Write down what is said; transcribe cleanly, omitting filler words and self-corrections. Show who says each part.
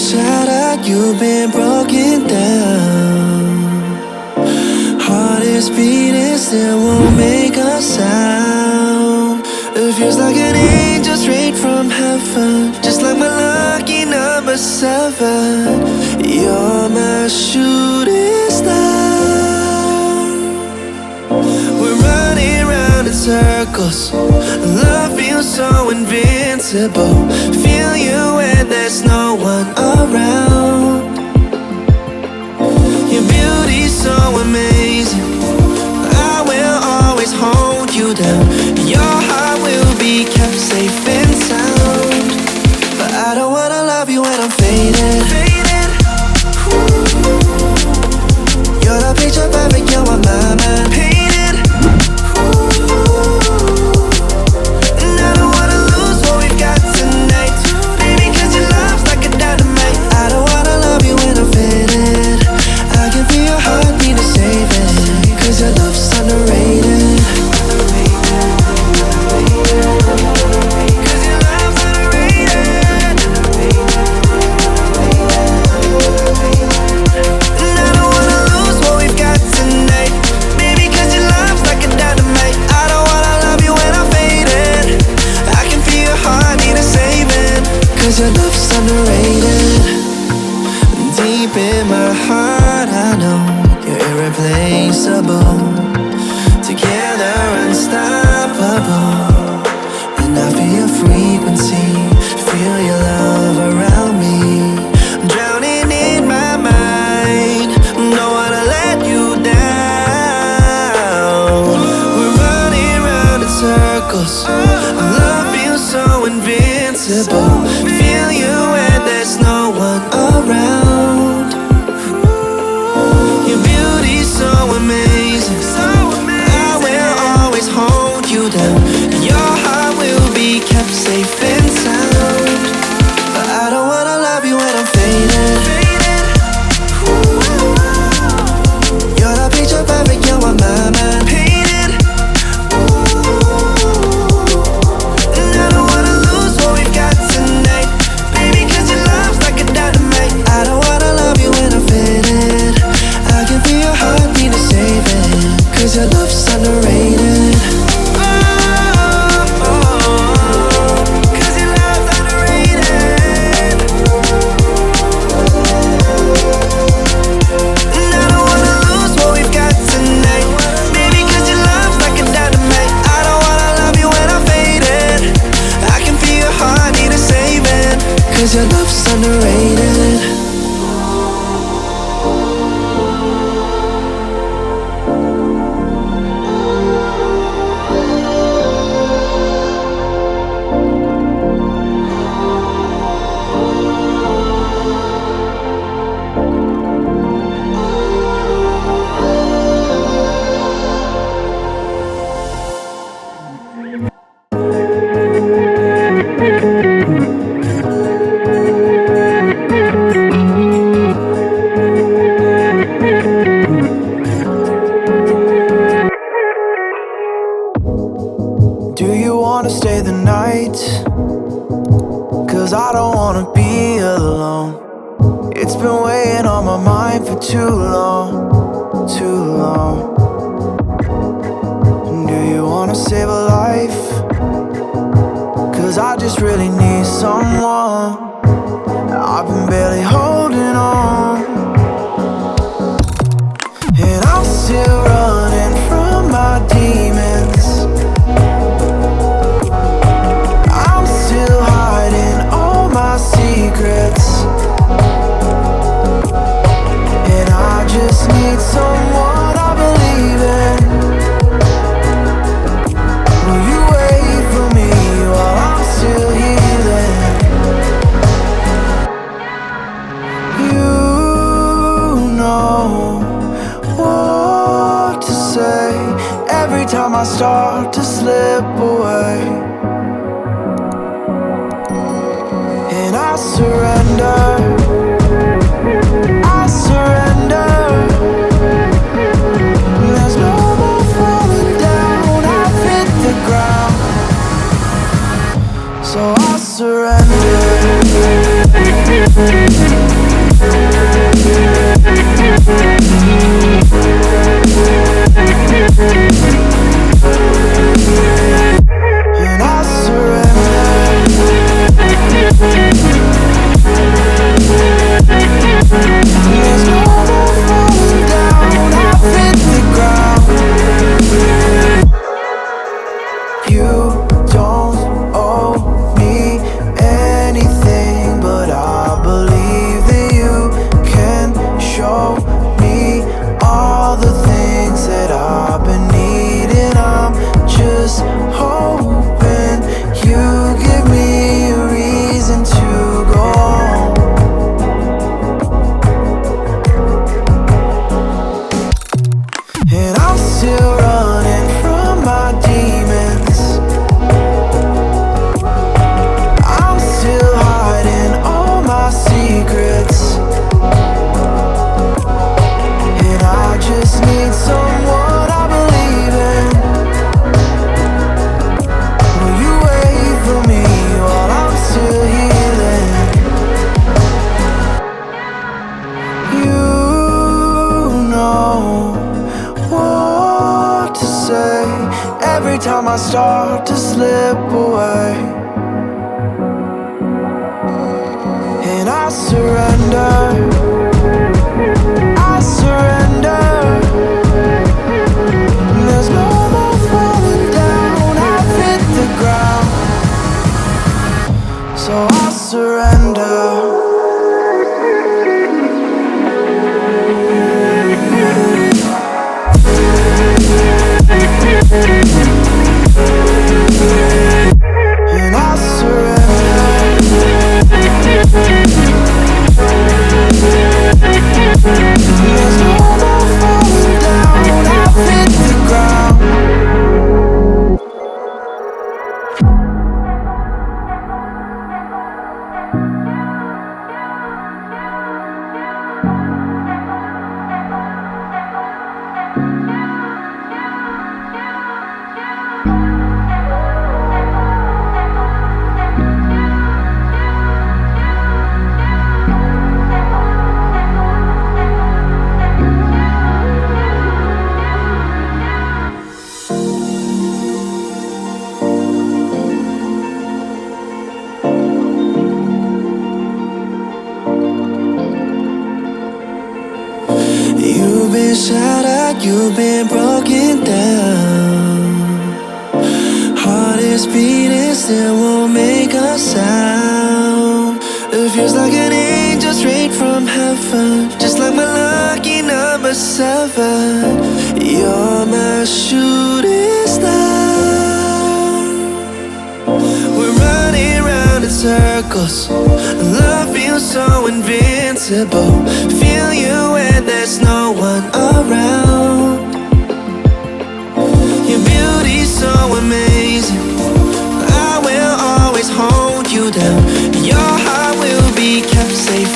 Speaker 1: shattered, you've been broken down. Heart is beating, still won't make a sound. It feels like an angel straight from heaven, just like my lucky number 7. You're my shooting star. We're running round in circles, love feels so invincible. Feel you when there's no one around. Your beauty's so amazing, I will always hold you down. Your heart will be kept safe and sound. But I don't wanna love you when I'm faded. You're the picture perfect, you're on my mind. Painted. And I don't wanna lose what we've got tonight, baby, cause your love's like a dynamite. I don't wanna love you when I'm faded. I can feel your heartbeat to save it, cause your love's underrated. Cause your love's underrated. And I don't wanna lose what we've got tonight, baby, cause your love's like a dynamite. I don't wanna love you when I'm faded. I can feel your heartbeat to save it, cause your love's underrated. Deep in my heart, I know you're irreplaceable. Together, unstoppable. And I feel your frequency, feel your love around me. I'm drowning in my mind, don't wanna let you down. We're running round in circles, our love feels so invincible. Feel you when there's no one around. Your beauty's so amazing, I will always hold you down. Your heart will be kept safe and sound. But I don't wanna love you when I'm faded. You're the picture perfect, you're on my mind. Painted. And I don't wanna lose what we've got tonight, baby, cause your love's like a dynamite. I don't wanna love you when I'm faded. I can feel your heartbeat to save it, cause your love's underrated. Cause your love's underrated. And I don't wanna lose what we've got tonight, baby, cause your love's like a dynamite. I don't wanna love you when I'm faded. I can feel your heartbeat to save it, cause your love's underrated.
Speaker 2: Do you wanna stay the night? Cause I don't wanna be alone. It's been weighing on my mind for too long, too long. Do you wanna save a life? Cause I just really need someone. I've been barely holding on, and I'm still running from my demons. I'm still hiding all my secrets, and I just need someone I believe in. Will you wait for me while I'm still healing? You know what to say every time I start to slip away, and I surrender. I surrender. There's no more falling down. I've hit the ground, so I surrender. every time I start to slip away, and I surrender, I surrender. There's no more falling down, I've hit the ground, so I surrender. And I surrender. There's no more falling down, I've hit the ground.
Speaker 1: You've been shattered, you've been broken down. Heart is beating, still won't make a sound. It feels like an angel straight from heaven, just like my lucky number 7. You're my shooting star. We're running round in circles, love feels so invincible. Feel you when there's no one around. Your beauty's so amazing, I will always hold you down. Your heart will be kept safe